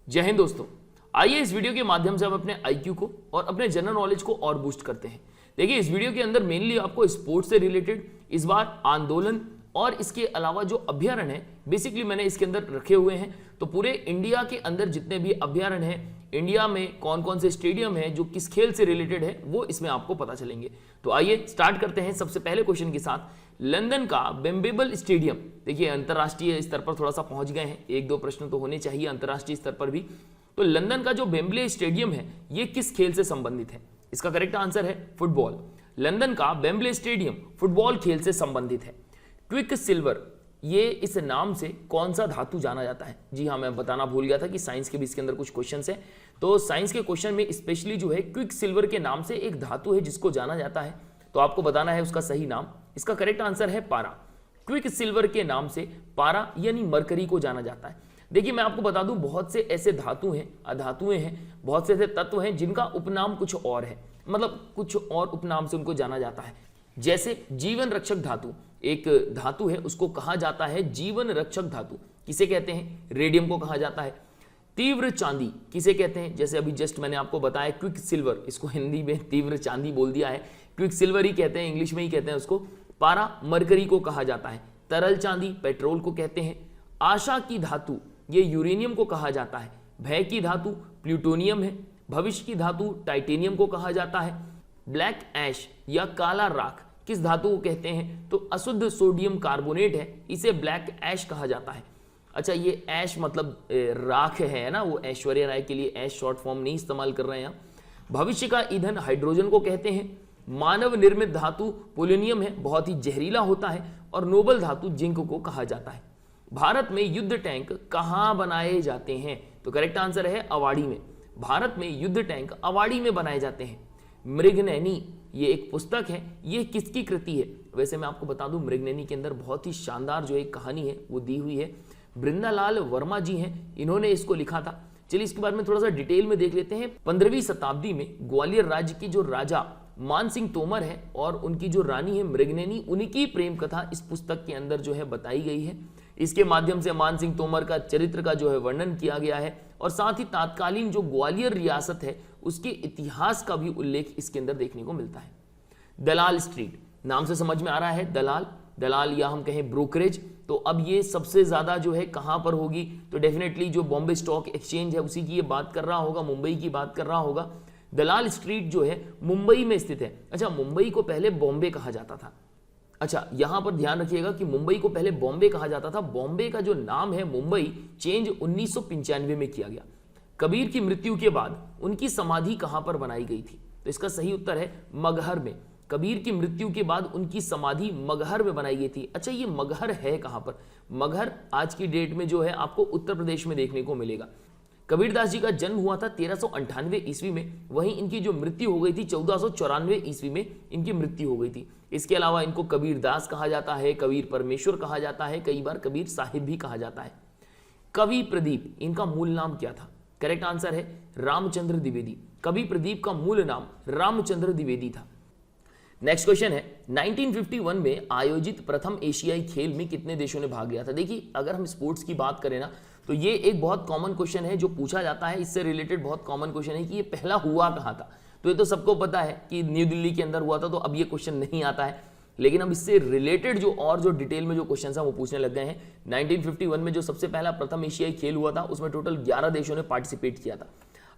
जय हिंद दोस्तों, आइए इस वीडियो के माध्यम से हम अपने आईक्यू को और अपने जनरल नॉलेज को और बूस्ट करते हैं। देखिए, इस वीडियो के अंदर मेनली आपको स्पोर्ट्स से रिलेटेड, इस बार आंदोलन और इसके अलावा जो अभ्यारण्य है बेसिकली मैंने इसके अंदर रखे हुए हैं। तो पूरे इंडिया के अंदर जितने भी अभ्यारण्य हैं, इंडिया में कौन कौन से स्टेडियम है जो किस खेल से रिलेटेड है, वो इसमें आपको पता चलेंगे। तो आइए स्टार्ट करते हैं सबसे पहले क्वेश्चन के साथ। लंदन का वेम्बलेबल स्टेडियम, देखिए अंतरराष्ट्रीय स्तर पर थोड़ा सा पहुंच गए हैं, एक दो प्रश्न तो होने चाहिए अंतरराष्ट्रीय स्तर पर भी। तो लंदन का जो वेम्बले स्टेडियम है ये किस खेल से संबंधित है? इसका करेक्ट आंसर है फुटबॉल। लंदन का वेम्बले स्टेडियम फुटबॉल खेल से संबंधित है। क्विक सिल्वर, ये इस नाम से कौन सा धातु जाना जाता है? जी हाँ, मैं बताना भूल गया था कि साइंस के भी इसके अंदर कुछ क्वेश्चन है। तो साइंस के क्वेश्चन में स्पेशली जो है क्विक सिल्वर के नाम से एक धातु है जिसको जाना जाता है, तो आपको बताना है उसका सही नाम। इसका करेक्ट आंसर है पारा। क्विक सिल्वर के नाम से पारा यानी मरकरी को जाना जाता है। देखिए, मैं आपको बता दूं, बहुत से ऐसे धातुएं हैं, बहुत से ऐसे तत्व हैं जिनका उपनाम कुछ और है, मतलब कुछ और उपनाम से उनको जाना जाता है। जैसे जीवन रक्षक धातु, एक धातु है उसको कहा जाता है जीवन रक्षक धातु। किसे कहते हैं? रेडियम को कहा जाता है। तीव्र चांदी किसे कहते हैं? जैसे अभी जस्ट मैंने आपको बताया क्विक सिल्वर, इसको हिंदी में तीव्र चांदी बोल दिया है, क्विक सिल्वर ही कहते हैं, इंग्लिश में ही कहते हैं उसको। पारा मरकरी को कहा जाता है। तरल चांदी पेट्रोल को कहते हैं। आशा की धातु ये यूरेनियम को कहा जाता है। भय की धातु प्लूटोनियम है। भविष्य की धातु टाइटेनियम को कहा जाता है। ब्लैक ऐश या काला राख किस धातु को कहते हैं? तो अशुद्ध सोडियम कार्बोनेट है, इसे ब्लैक ऐश कहा जाता है। अच्छा, ये ऐश मतलब राख है ना, वो ऐश्वर्या राय के लिए ऐश शॉर्ट फॉर्म नहीं इस्तेमाल कर रहे हैं। भविष्य का ईंधन हाइड्रोजन को कहते हैं। मानव निर्मित धातु पोलोनियम है, बहुत ही जहरीला होता है। और नोबल धातु जिंक को कहा जाता है। भारत में युद्ध टैंक कहां बनाए जाते हैं? तो करेक्ट आंसर है अवाड़ी में। भारत में युद्ध टैंक अवाड़ी में बनाए जाते हैं। मृगनैनी ये एक पुस्तक है, ये किसकी कृति है? वैसे मैं आपको बता दूं, मृगनैनी के अंदर बहुत ही शानदार जो एक कहानी है वो दी हुई है। बृंदालाल वर्मा जी हैं, इन्होंने इसको लिखा था। चलिए इसके बारे में थोड़ा सा डिटेल में देख लेते हैं। 15वीं शताब्दी में ग्वालियर राज्य की जो राजा मान सिंह तोमर है और उनकी जो रानी है मृगनैनी, उनकी प्रेम कथा इस पुस्तक के अंदर जो है बताई गई है। इसके माध्यम से मान सिंह तोमर का चरित्र का जो है वर्णन किया गया है और साथ ही तात्कालीन जो ग्वालियर रियासत है उसके इतिहास का भी उल्लेख इसके अंदर देखने को मिलता है। दलाल स्ट्रीट, नाम से समझ में आ रहा है दलाल या हम कहें ब्रोकरेज। तो अब ये सबसे ज्यादा जो है कहां पर होगी? तो डेफिनेटली जो बॉम्बे स्टॉक एक्सचेंज है उसी की ये बात कर रहा होगा, मुंबई की बात कर रहा होगा। दलाल स्ट्रीट जो है मुंबई में स्थित है। अच्छा, मुंबई को पहले बॉम्बे कहा जाता था। अच्छा, यहां पर ध्यान रखिएगा कि मुंबई को पहले बॉम्बे कहा जाता था। बॉम्बे का जो नाम है मुंबई चेंज 1995 में किया गया। कबीर की मृत्यु के बाद उनकी समाधि कहां पर बनाई गई थी? तो इसका सही उत्तर है मगहर में। कबीर की मृत्यु के बाद उनकी समाधि मगहर में बनाई गई थी। अच्छा, ये मगहर है कहां पर? मगहर आज की डेट में जो है आपको उत्तर प्रदेश में देखने को मिलेगा। कबीरदास जी का जन्म हुआ था 1398 ईस्वी में, वहीं इनकी जो मृत्यु हो गई थी 1494 ईस्वी में इनकी मृत्यु हो गई थी। इसके अलावा इनको कबीरदास कहा जाता है, कबीर परमेश्वर कहा जाता है, कई बार कबीर साहिब भी कहा जाता है। कवि प्रदीप, इनका मूल नाम क्या था? करेक्ट आंसर है रामचंद्र द्विवेदी। कवि प्रदीप का मूल नाम रामचंद्र द्विवेदी था। नेक्स्ट क्वेश्चन है, 1951 में आयोजित प्रथम एशियाई खेल में कितने देशों ने भाग लिया था? देखिए, अगर हम स्पोर्ट्स की बात करें ना, तो ये एक बहुत कॉमन क्वेश्चन है जो पूछा जाता है। इससे रिलेटेड बहुत कॉमन क्वेश्चन है कि ये पहला हुआ कहां था। तो ये तो सबको पता है कि न्यू दिल्ली के अंदर हुआ था, तो अब ये क्वेश्चन नहीं आता है। लेकिन अब इससे रिलेटेड जो डिटेल में जो क्वेश्चन है वो पूछने लग गए हैं। 1951 में जो सबसे पहला प्रथम एशियाई खेल हुआ था उसमें टोटल 11 देशों ने पार्टिसिपेट किया था।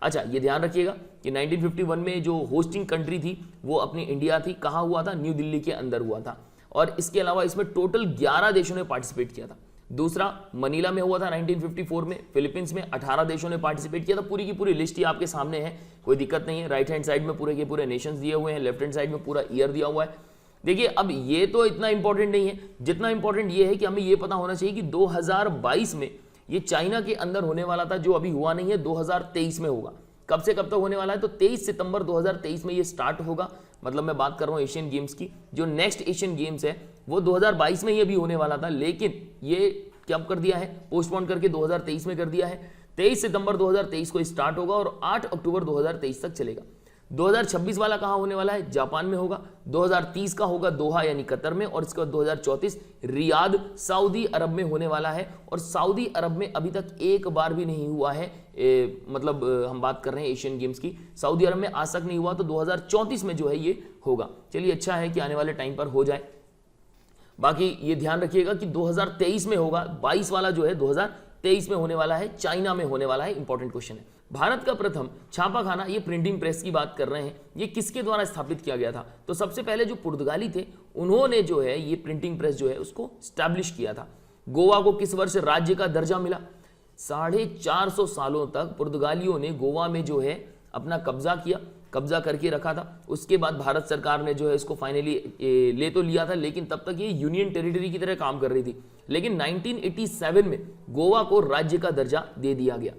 अच्छा, ये ध्यान रखिएगा कि 1951 में जो होस्टिंग कंट्री थी वो अपनी इंडिया थी। कहाँ हुआ था? न्यू दिल्ली के अंदर हुआ था। और इसके अलावा इसमें टोटल 11 देशों ने पार्टिसिपेट किया था। दूसरा मनीला में हुआ था 1954 में। फिलीपींस में 18 देशों ने पार्टिसिपेट किया था। पूरी की पूरी लिस्ट ही आपके सामने है, कोई दिक्कत नहीं है। राइट हैंड साइड में पूरे के पूरे नेशंस दिए हुए हैं, लेफ्ट हैंड साइड में पूरा ईयर दिया हुआ है। देखिए, अब ये तो इतना इंपॉर्टेंट नहीं है, जितना इंपॉर्टेंट ये है कि हमें ये पता होना चाहिए कि 2022 में ये चाइना के अंदर होने वाला था, जो अभी हुआ नहीं है, 2023 में होगा। कब से कब तक होने वाला है? तो 23 सितंबर 2023 में ये स्टार्ट होगा। मतलब मैं बात कर रहा हूँ एशियन गेम्स की। जो नेक्स्ट एशियन गेम्स है वो 2022 में ही अभी होने वाला था, लेकिन ये क्या कर दिया है? पोस्टपोन करके 2023 में कर दिया है। 23 सितंबर 2023 को स्टार्ट होगा और 8 अक्टूबर 2023 तक चलेगा। 2026 वाला कहां होने वाला है? जापान में होगा। 2030 का होगा दोहा यानी कतर में, और इसके बाद 2034 रियाद सऊदी अरब में होने वाला है। और सऊदी अरब में अभी तक एक बार भी नहीं हुआ है, मतलब हम बात कर रहे हैं एशियन गेम्स की, सऊदी अरब में आज तक नहीं हुआ, तो 2034 में जो है ये होगा। चलिए अच्छा है कि आने वाले टाइम पर हो जाए। बाकी ये ध्यान रखिएगा कि 2023 में होगा, 22 वाला जो है 2023 में होने वाला है, चाइना में होने वाला है। इंपॉर्टेंट क्वेश्चन है। भारत का प्रथम छापाखाना, ये प्रिंटिंग प्रेस की बात कर रहे हैं, ये किसके द्वारा स्थापित किया गया था? तो सबसे पहले जो पुर्तगाली थे उन्होंने जो है ये प्रिंटिंग प्रेस जो है उसको स्टैब्लिश किया था। गोवा को किस वर्ष राज्य का दर्जा मिला? 450 सालों तक पुर्तगालियों ने गोवा में जो है अपना कब्जा करके रखा था। उसके बाद भारत सरकार ने जो है इसको फाइनली ले तो लिया था, लेकिन तब तक ये यूनियन टेरिटरी की तरह काम कर रही थी। लेकिन 1987 में गोवा को राज्य का दर्जा दे दिया गया।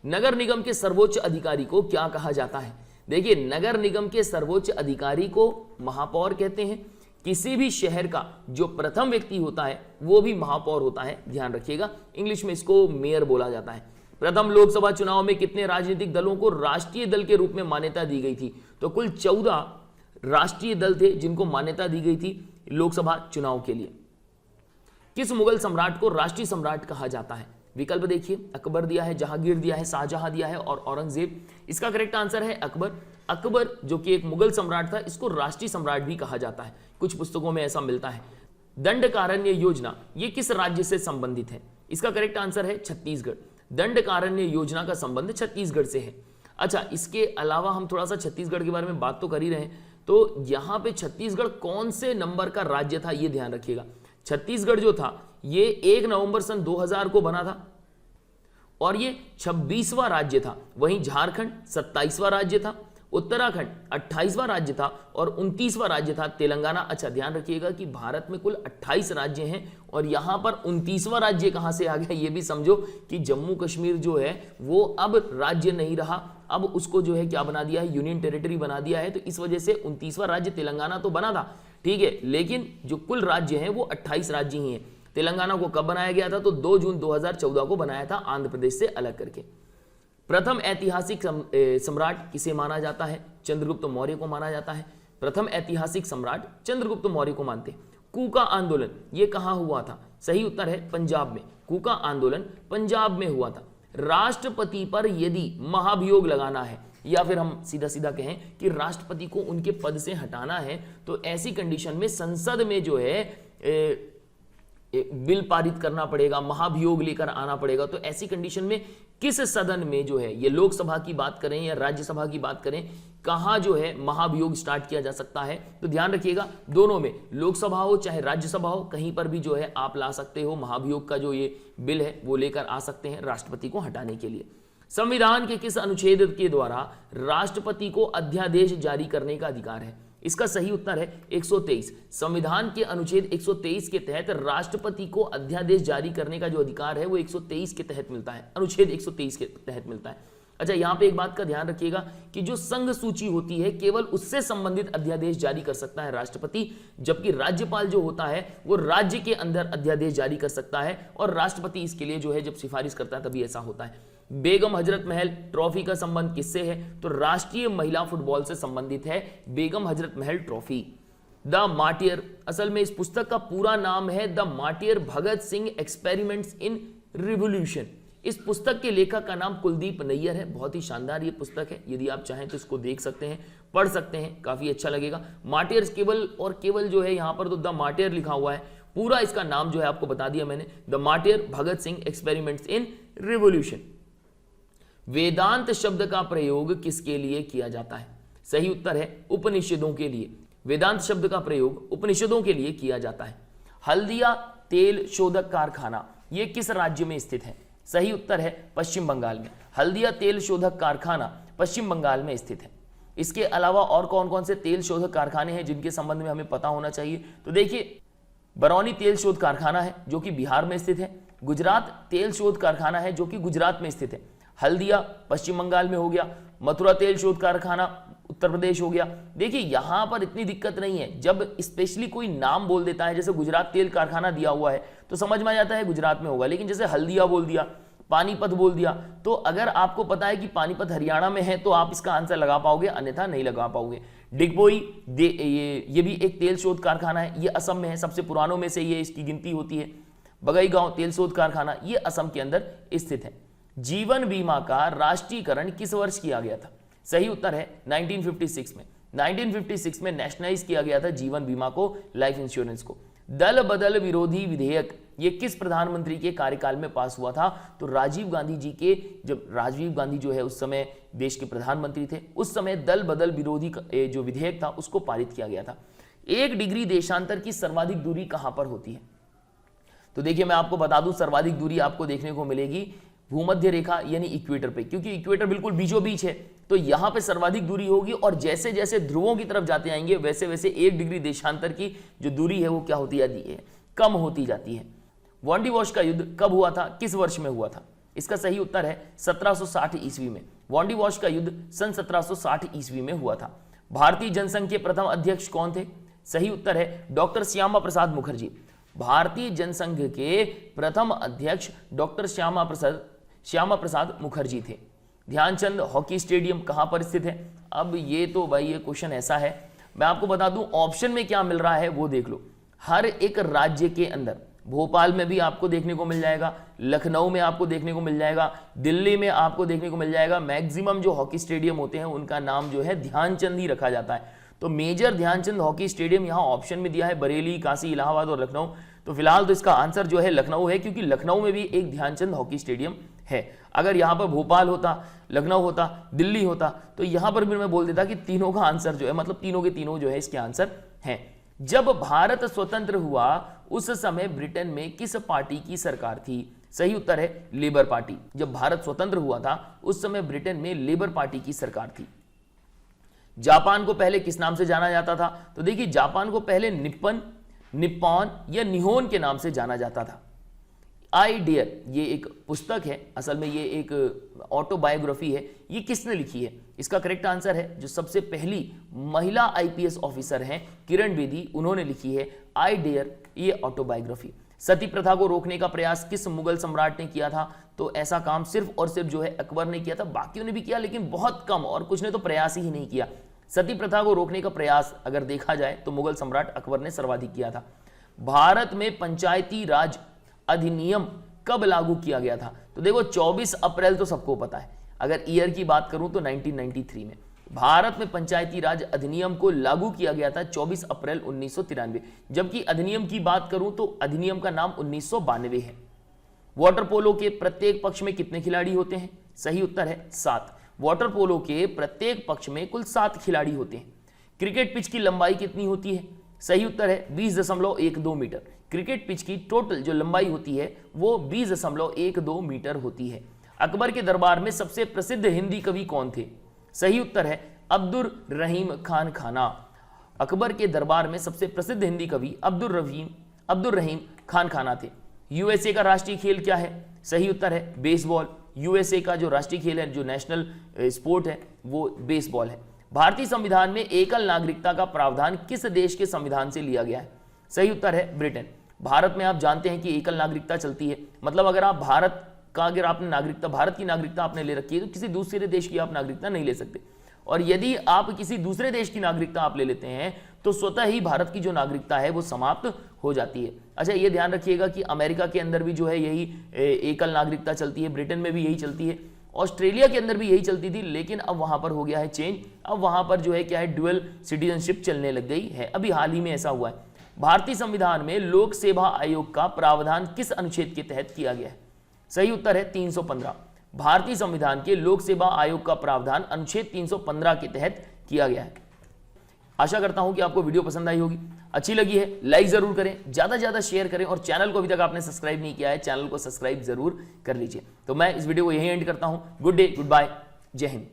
नगर निगम के सर्वोच्च अधिकारी को क्या कहा जाता है? देखिए, नगर निगम के सर्वोच्च अधिकारी को महापौर कहते हैं। किसी भी शहर का जो प्रथम व्यक्ति होता है वो भी महापौर होता है, ध्यान रखिएगा। इंग्लिश में इसको मेयर बोला जाता है। प्रथम लोकसभा चुनाव में कितने राजनीतिक दलों को राष्ट्रीय दल के रूप में मान्यता दी गई थी? तो कुल 14 राष्ट्रीय दल थे जिनको मान्यता दी गई थी लोकसभा चुनाव के लिए। किस मुगल सम्राट को राष्ट्रीय सम्राट कहा जाता है? विकल्प देखिए, अकबर दिया है, जहांगीर दिया है, शाहजहां दिया है और औरंगजेब। इसका करेक्ट आंसर है अकबर। अकबर जो कि एक मुगल सम्राट था, इसको राष्ट्रीय सम्राट भी कहा जाता है, कुछ पुस्तकों में ऐसा मिलता है। दंडकारण्य योजना ये किस राज्य से संबंधित है? इसका करेक्ट आंसर है छत्तीसगढ़। दंडकारण्य योजना का संबंध छत्तीसगढ़ से है। अच्छा, इसके अलावा हम थोड़ा सा छत्तीसगढ़ के बारे में बात तो कर ही रहे हैं, तो यहां पे छत्तीसगढ़ कौन से नंबर का राज्य था ये ध्यान रखिएगा। छत्तीसगढ़ जो था ये 1 नवंबर सन 2000 को बना था और ये 26वां राज्य था। वहीं झारखंड 27वां राज्य था, उत्तराखंड 28वां राज्य था और 29वां राज्य था तेलंगाना। अच्छा, ध्यान रखिएगा कि भारत में कुल 28 राज्य हैं और यहां पर 29वां राज्य कहां से आ गया ये भी समझो कि जम्मू कश्मीर जो है वो अब राज्य नहीं रहा, अब उसको जो है क्या बना दिया है, यूनियन टेरिटरी बना दिया है। तो इस वजह से 29वां राज्य तेलंगाना तो बना था, ठीक है, लेकिन जो कुल राज्य हैं वो 28 राज्य ही हैं। तेलंगाना को कब बनाया गया था? तो 2 जून 2014 को बनाया था, आंध्र प्रदेश से अलग करके। प्रथम ऐतिहासिक सम्राट किसे माना जाता है? चंद्रगुप्त मौर्य को माना जाता है। प्रथम ऐतिहासिक सम्राट चंद्रगुप्त मौर्य को मानते हैं। कूका आंदोलन ये कहां हुआ था? सही उत्तर है पंजाब में। कूका आंदोलन पंजाब में हुआ था। राष्ट्रपति पर यदि महाभियोग लगाना है या फिर हम सीधा सीधा कहें कि राष्ट्रपति को उनके पद से हटाना है, तो ऐसी कंडीशन में संसद में जो है बिल पारित करना पड़ेगा, महाभियोग लेकर आना पड़ेगा। तो ऐसी कंडीशन में किस सदन में जो है, ये लोकसभा की बात करें या राज्यसभा की बात करें, कहां जो है महाभियोग स्टार्ट किया जा सकता है? तो ध्यान रखिएगा दोनों में, लोकसभा हो चाहे राज्यसभा हो, कहीं पर भी जो है आप ला सकते हो महाभियोग का जो ये बिल है वो लेकर आ सकते हैं राष्ट्रपति को हटाने के लिए। संविधान के किस अनुच्छेद के द्वारा राष्ट्रपति को अध्यादेश जारी करने का अधिकार है? इसका सही उत्तर है 123। संविधान के अनुच्छेद 123 के तहत राष्ट्रपति को अध्यादेश जारी करने का जो अधिकार है वो 123 के तहत मिलता है, अनुच्छेद 123 के तहत मिलता है। अच्छा, यहां पे एक बात का ध्यान रखिएगा कि जो संघ सूची होती है केवल उससे संबंधित अध्यादेश जारी कर सकता है राष्ट्रपति, जबकि राज्यपाल जो होता है वो राज्य के अंदर अध्यादेश जारी कर सकता है और राष्ट्रपति इसके लिए जो है जब सिफारिश करता है तभी ऐसा होता है। बेगम हजरत महल ट्रॉफी का संबंध किससे है? तो राष्ट्रीय महिला फुटबॉल से संबंधित है Begum Hazrat Mahal trophy. The martyr, असल में इस पुस्तक का पूरा नाम है the martyr Bhagat Singh experiments in revolution. इस पुस्तक के लेखक का नाम कुलदीप नैयर है। बहुत ही शानदार ये पुस्तक है, यदि आप चाहें तो इसको देख सकते हैं, पढ़ सकते हैं, काफी अच्छा लगेगा। मार्टियर्स केवल और केवल जो है यहाँ पर तो द मार्टियर लिखा हुआ है, पूरा इसका नाम जो है आपको बता दिया मैंने, the martyr Bhagat Singh experiments in revolution. Vedant शब्द का प्रयोग किसके लिए किया जाता है? सही उत्तर है उपनिषदों के लिए। वेदांत शब्द का प्रयोग उपनिषदों के लिए किया जाता है। हल्दिया तेल शोधक कारखाना यह किस राज्य में स्थित है? सही उत्तर है पश्चिम बंगाल में। हल्दिया तेल शोधक कारखाना पश्चिम बंगाल में स्थित है। इसके अलावा और कौन कौन से तेल शोधक कारखाने हैं जिनके संबंध में हमें पता होना चाहिए? तो देखिए, बरौनी तेल शोध कारखाना है जो कि बिहार में स्थित है। गुजरात तेल शोध कारखाना है जो कि गुजरात में स्थित है। हल्दिया पश्चिम बंगाल में हो गया। मथुरा तेल शोध कारखाना उत्तर प्रदेश हो गया। देखिए, यहां पर इतनी दिक्कत नहीं है, जब स्पेशली कोई नाम बोल देता है, जैसे गुजरात तेल कारखाना दिया हुआ है तो समझ में आ जाता है गुजरात में होगा, लेकिन जैसे हल्दिया बोल दिया, पानीपत बोल दिया। तो अगर आपको पता है कि पानीपत हरियाणा में है तो आप इसका आंसर लगा पाओगे, अन्यथा नहीं लगा पाओगे। डिगबोई ये भी एक तेल शोध कारखाना है, ये असम में है, सबसे पुरानों में से ये इसकी गिनती होती है। बगईगांव तेल शोध कारखाना ये असम के अंदर स्थित है। जीवन बीमा का राष्ट्रीयकरण किस वर्ष किया गया था? सही उत्तर है 1956 में। 1956 में नेशनलाइज किया गया था जीवन बीमा को, लाइफ इंश्योरेंस को। दल बदल विरोधी विधेयक ये किस प्रधानमंत्री के कार्यकाल में पास हुआ था? तो राजीव गांधी जी के, जब राजीव गांधी जो है उस समय देश के प्रधानमंत्री थे, उस समय दल बदल विरोधी जो विधेयक था उसको पारित किया गया था। 1 डिग्री देशांतर की सर्वाधिक दूरी कहां पर होती है? तो देखिए मैं आपको बता दूं, सर्वाधिक दूरी आपको देखने को मिलेगी भूमध्य रेखा यानी इक्वेटर पे, क्योंकि इक्वेटर बिल्कुल बीचों बीच है, तो यहां पे सर्वाधिक दूरी होगी। और जैसे जैसे ध्रुवों की तरफ जाते आएंगे वैसे वैसे 1 डिग्री देशांतर की जो दूरी है वो क्या होती जाती है? कम होती जाती है। वॉन्डिवॉश का युद्ध कब हुआ था, किस वर्ष में हुआ था? इसका सही उत्तर है 1760 ईस्वी में। वॉन्डिवॉश का युद्ध सन 1760 ईस्वी में हुआ था। भारतीय जनसंघ के प्रथम अध्यक्ष कौन थे? सही उत्तर है डॉक्टर श्यामा प्रसाद मुखर्जी। भारतीय जनसंघ के प्रथम अध्यक्ष डॉक्टर श्यामा प्रसाद मुखर्जी थे। ध्यानचंद हॉकी स्टेडियम कहां पर स्थित है? अब ये तो भाई ये क्वेश्चन ऐसा है, मैं आपको बता दूं ऑप्शन में क्या मिल रहा है वो देख लो। हर एक राज्य के अंदर, भोपाल में भी आपको देखने को मिल जाएगा, लखनऊ में आपको देखने को मिल जाएगा, दिल्ली में आपको देखने को मिल जाएगा। मैक्सिमम जो हॉकी स्टेडियम होते हैं उनका नाम जो है ध्यानचंद ही रखा जाता है। तो मेजर ध्यानचंद हॉकी स्टेडियम यहाँ ऑप्शन में दिया है, बरेली, काशी, इलाहाबाद और लखनऊ। तो फिलहाल तो इसका आंसर जो है लखनऊ है, क्योंकि लखनऊ में भी एक ध्यानचंद हॉकी स्टेडियम है। अगर यहाँ पर भोपाल होता, लखनऊ होता, दिल्ली होता, तो यहाँ पर भी मैं बोल देता कि तीनों का आंसर जो है, मतलब तीनों के तीनों जो है इसके आंसर हैं। जब भारत स्वतंत्र हुआ उस समय ब्रिटेन में किस पार्टी की सरकार थी? सही उत्तर है लेबर पार्टी। जब भारत स्वतंत्र हुआ था उस समय ब्रिटेन में लेबर पार्टी की सरकार थी। जापान को पहले किस नाम से जाना जाता था? तो देखिए जापान को पहले निप्पॉन या निहोन के नाम से जाना जाता था। आई डेयर ये एक पुस्तक है, असल में ये एक ऑटोबायोग्राफी है। ये किसने लिखी है? इसका करेक्ट आंसर है जो सबसे पहली महिला आईपीएस ऑफिसर हैं किरण बेदी, उन्होंने लिखी है आई डेयर ये ऑटोबायोग्राफी। सती प्रथा को रोकने का प्रयास किस मुगल सम्राट ने किया था? तो ऐसा काम सिर्फ और सिर्फ जो है अकबर ने किया था, बाकियों ने भी किया लेकिन बहुत कम, और कुछ ने तो प्रयास ही नहीं किया। सती प्रथा को रोकने का प्रयास अगर देखा जाए तो मुगल सम्राट अकबर ने सर्वाधिक किया था। भारत में पंचायती राज अधिनियम कब लागू किया गया था? तो देखो 24 अप्रैल तो सबको पता है। अगर ईयर की बात करूं तो 1993 में भारत में पंचायती राज अधिनियम को लागू किया गया था 24 अप्रैल 1993। जबकि अधिनियम की बात करूं तो अधिनियम का नाम 1992 है। वाटर पोलो के प्रत्येक पक्ष में कितने खिलाड़ी होते हैं? सही उत्तर है 7। वाटर पोलो के प्रत्येक पक्ष में कुल 7 खिलाड़ी होते हैं। क्रिकेट पिच की लंबाई कितनी होती है? सही उत्तर है 20.12 मीटर। क्रिकेट पिच की टोटल जो लंबाई होती है वो 20.12 मीटर होती है। अकबर के दरबार में सबसे प्रसिद्ध हिंदी कवि कौन थे? सही उत्तर है अब्दुर रहीम खान खाना। अकबर के दरबार में सबसे प्रसिद्ध हिंदी कवि अब्दुर रहीम खान खाना थे। यूएसए का राष्ट्रीय खेल क्या है? सही उत्तर है बेसबॉल। यूएसए का जो राष्ट्रीय खेल है, जो नेशनल स्पोर्ट है, वो बेसबॉल है। भारतीय संविधान में एकल नागरिकता का प्रावधान किस देश के संविधान से लिया गया है? सही उत्तर है ब्रिटेन। भारत में आप जानते हैं कि एकल नागरिकता चलती है, मतलब अगर आप भारत की नागरिकता आपने ले रखी है तो किसी दूसरे देश की आप नागरिकता नहीं ले सकते। और यदि आप किसी दूसरे देश की नागरिकता आप ले लेते हैं तो स्वतः ही भारत की जो नागरिकता है वो समाप्त हो जाती है। अच्छा ये ध्यान रखिएगा कि अमेरिका के अंदर भी जो है यही एकल नागरिकता चलती है, ब्रिटेन में भी यही चलती है, ऑस्ट्रेलिया के अंदर भी यही चलती थी, लेकिन अब वहां पर हो गया है चेंज। अब वहां पर जो है क्या है, ड्यूअल सिटीजनशिप चलने लग गई है। अभी हाल ही में ऐसा हुआ है। भारतीय संविधान में लोक सेवा आयोग का प्रावधान किस अनुच्छेद के तहत किया गया है? सही उत्तर है 315। भारतीय संविधान के लोक सेवा आयोग का प्रावधान अनुच्छेद 315 के तहत किया गया है। आशा करता हूं कि आपको वीडियो पसंद आई होगी। अच्छी लगी है लाइक जरूर करें, ज्यादा से ज्यादा शेयर करें, और चैनल को अभी तक आपने सब्सक्राइब नहीं किया है चैनल को सब्सक्राइब जरूर कर लीजिए। तो मैं इस वीडियो को यहीं एंड करता हूं। गुड डे, गुड बाय, जय हिंद।